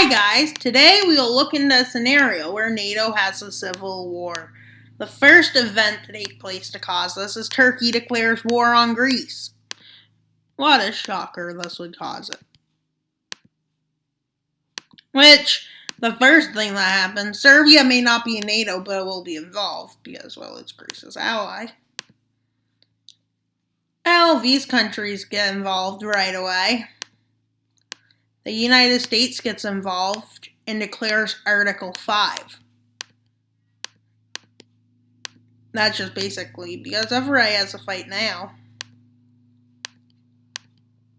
Hi guys, today we will look into a scenario where NATO has a civil war. The first event to take place to cause this is Turkey declares war on Greece. What a shocker this would cause it. Which, the first thing that happens, Serbia may not be in NATO, but it will be involved because, well, it's Greece's ally. Well, these countries get involved right away. The United States gets involved and declares Article 5. That's just basically because everybody has a fight now.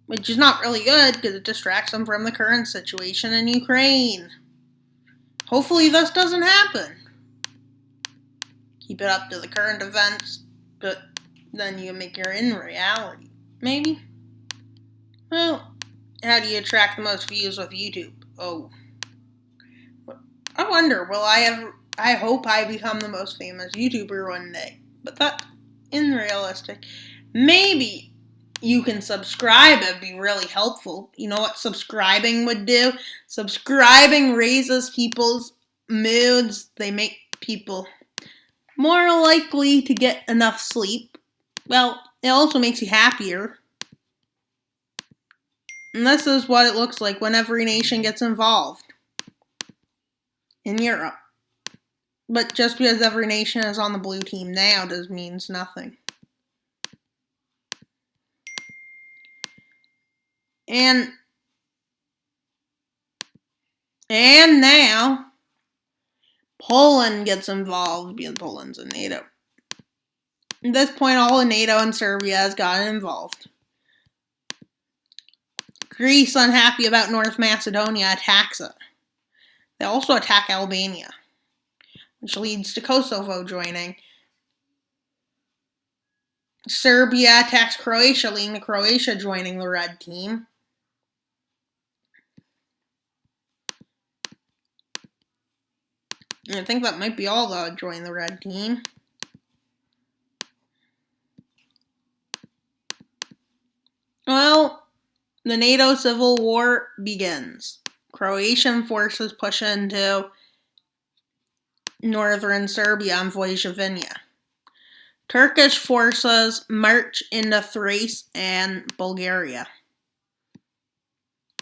Which is not really good because it distracts them from the current situation in Ukraine. Hopefully this doesn't happen. Keep it up to the current events, but then you make your in reality. Maybe? Well, how do you attract the most views with YouTube? Oh. I wonder, I hope I become the most famous YouTuber one day. But that's unrealistic. Maybe you can subscribe. It'd be really helpful. You know what subscribing would do? Subscribing raises people's moods. They make people more likely to get enough sleep. Well, it also makes you happier. And this is what it looks like when every nation gets involved in Europe. But just because every nation is on the blue team now means nothing. And now Poland gets involved because Poland's in NATO. At this point, all of NATO and Serbia has gotten involved. Greece, unhappy about North Macedonia, attacks it. They also attack Albania, which leads to Kosovo joining. Serbia attacks Croatia, leading to Croatia joining the red team. And I think that might be all that would join the red team. Well, the NATO civil war begins. Croatian forces push into northern Serbia and Vojvodina. Turkish forces march into Thrace and Bulgaria.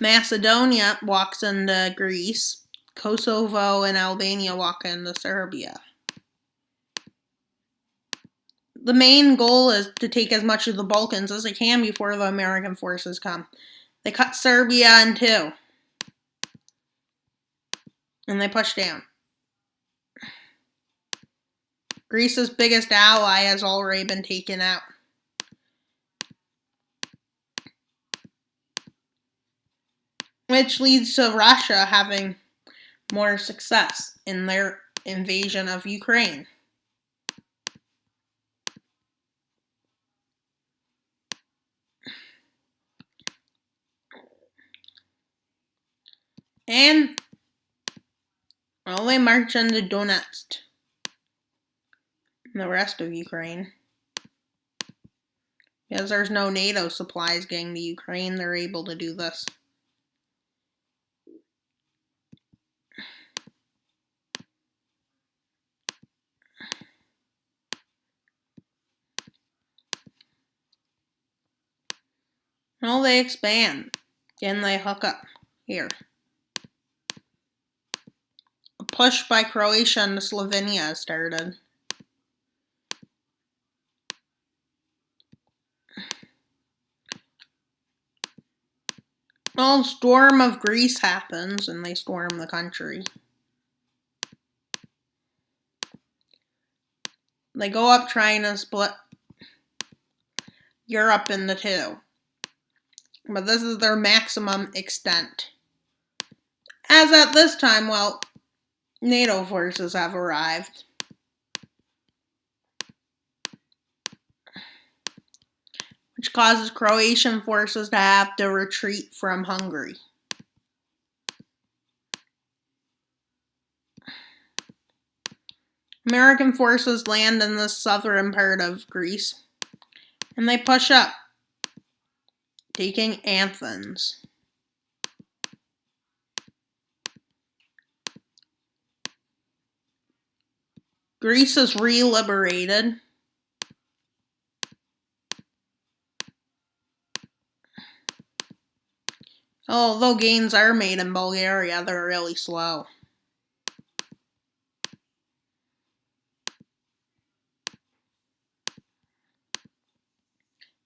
Macedonia walks into Greece. Kosovo and Albania walk into Serbia. The main goal is to take as much of the Balkans as they can before the American forces come. They cut Serbia in two. And they push down. Greece's biggest ally has already been taken out. Which leads to Russia having more success in their invasion of Ukraine. And, well, they march into Donetsk and the rest of Ukraine. Because there's no NATO supplies getting to Ukraine, they're able to do this. Well, they expand. And they hook up here. A push by Croatia into Slovenia started. Well, storm of Greece happens, and they storm the country. They go up trying to split Europe into two. But this is their maximum extent. As at this time, well, NATO forces have arrived. Which causes Croatian forces to have to retreat from Hungary. American forces land in the southern part of Greece, and they push up, taking Athens. Greece is re-liberated. Although gains are made in Bulgaria, they're really slow.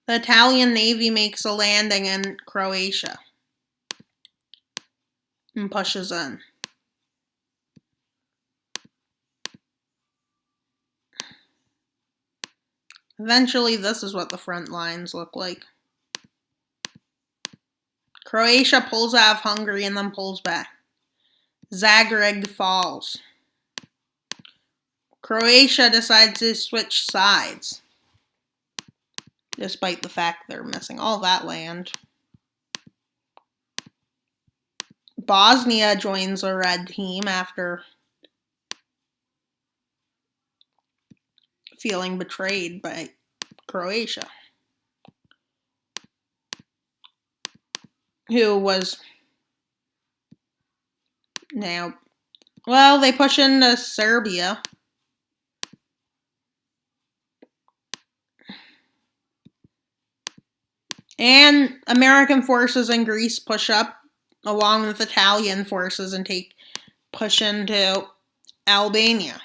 The Italian Navy makes a landing in Croatia and pushes in. Eventually, this is what the front lines look like. Croatia pulls out of Hungary and then pulls back. Zagreb falls. Croatia decides to switch sides, despite the fact they're missing all that land. Bosnia joins the red team after feeling betrayed by Croatia, who was now, well, they push into Serbia. And American forces in Greece push up along with Italian forces and push into Albania.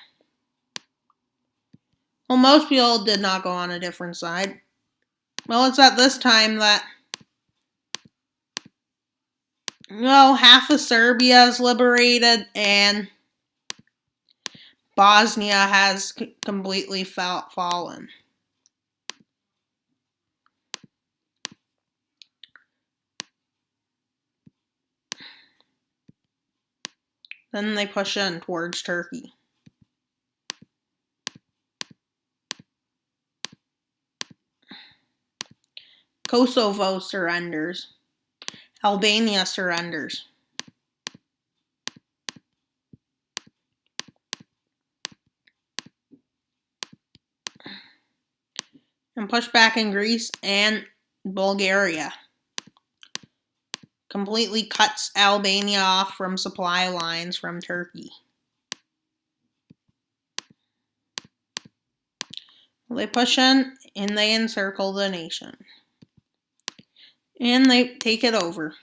Well, most people did not go on a different side. Well, it's at this time that, well, half of Serbia is liberated and Bosnia has completely fallen. Then they push in towards Turkey. Kosovo surrenders. Albania surrenders. And push back in Greece and Bulgaria. Completely cuts Albania off from supply lines from Turkey. They push in and they encircle the nation. And they take it over.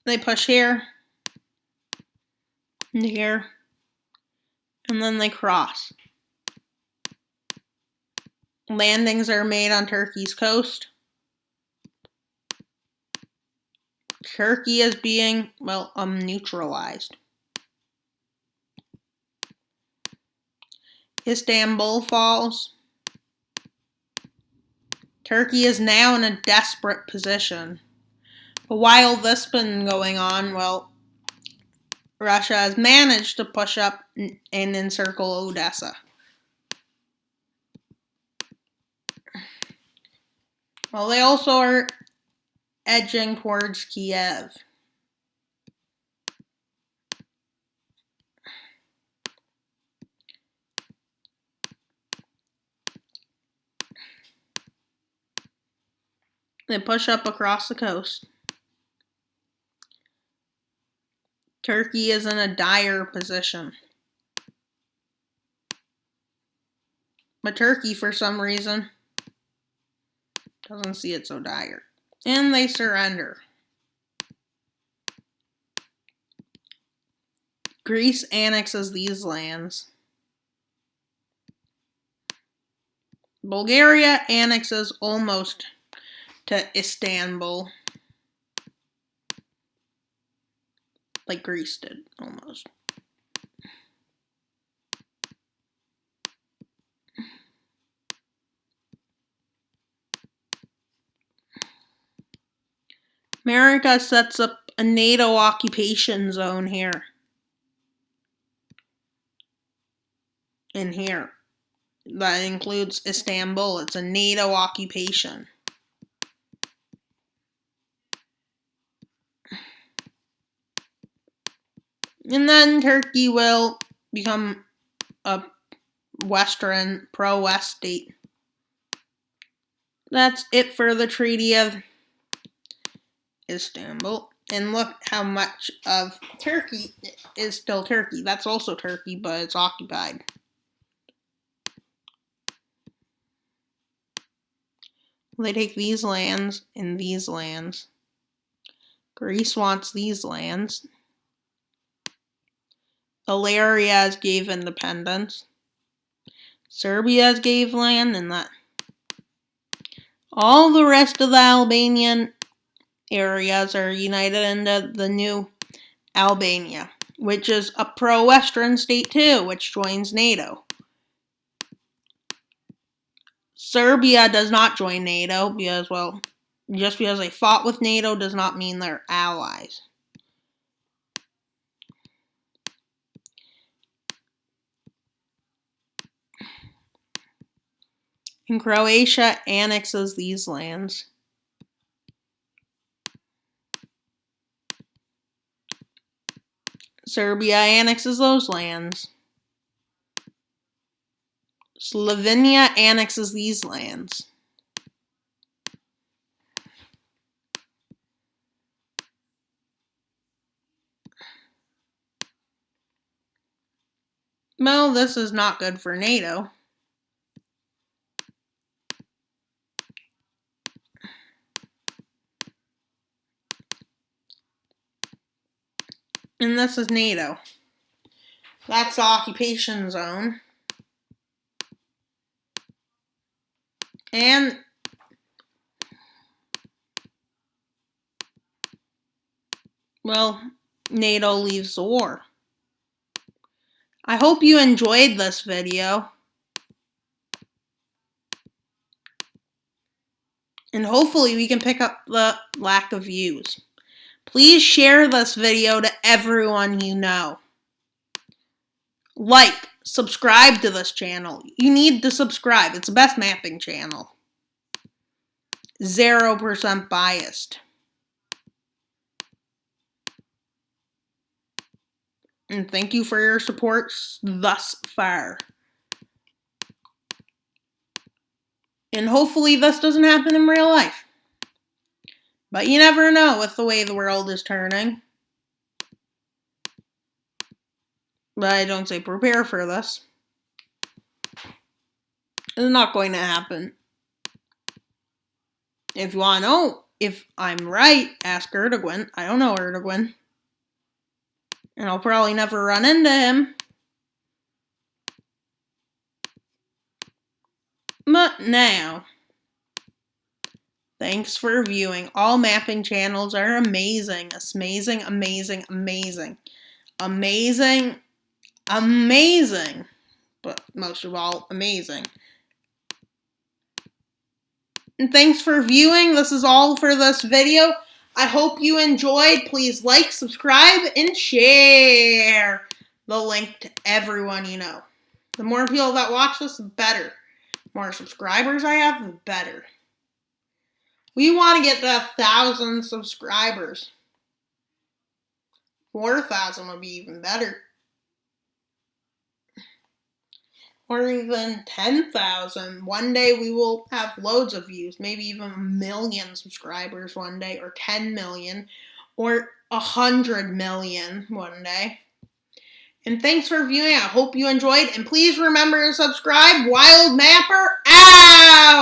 They push here and here, and then they cross. Landings are made on Turkey's coast. Turkey is being, well, neutralized. Istanbul falls. Turkey is now in a desperate position. But while this has been going on, well, Russia has managed to push up and encircle Odessa. Well, they also are edging towards Kiev. They push up across the coast. Turkey is in a dire position. But Turkey, for some reason, doesn't see it so dire. And they surrender. Greece annexes these lands. Bulgaria annexes almost to Istanbul. Like Greece did, almost. America sets up a NATO occupation zone here. In here. That includes Istanbul. It's a NATO occupation. And then Turkey will become a Western, pro-West state. That's it for the Treaty of Istanbul. And look how much of Turkey is still Turkey. That's also Turkey, but it's occupied. They take these lands and these lands. Greece wants these lands. Illyria gave independence. Serbia gave land, and that. All the rest of the Albanian areas are united into the new Albania, which is a pro-Western state too, which joins NATO. Serbia does not join NATO because, well, just because they fought with NATO does not mean they're allies. And Croatia annexes these lands. Serbia annexes those lands. Slovenia annexes these lands. Well, this is not good for NATO. And this is NATO. That's the occupation zone. And well, NATO leaves the war. I hope you enjoyed this video. And hopefully we can pick up the lack of views. Please share this video to everyone you know. Like, subscribe to this channel. You need to subscribe. It's the best mapping channel. 0% biased. And thank you for your support thus far. And hopefully this doesn't happen in real life. But you never know with the way the world is turning. But I don't say prepare for this. It's not going to happen. If you want to know if I'm right, ask Erdogan. I don't know Erdogan. And I'll probably never run into him. But now, thanks for viewing. All mapping channels are amazing. Amazing, amazing, amazing. Amazing, amazing. But most of all, amazing. And thanks for viewing. This is all for this video. I hope you enjoyed. Please like, subscribe, and share the link to everyone you know. The more people that watch this, the better. The more subscribers I have, the better. We want to get to 1,000 subscribers. 4,000 would be even better. Or even 10,000. One day we will have loads of views. Maybe even 1 million subscribers one day. Or 10 million. Or 100 million one day. And thanks for viewing. I hope you enjoyed. And please remember to subscribe. Wild Mapper out!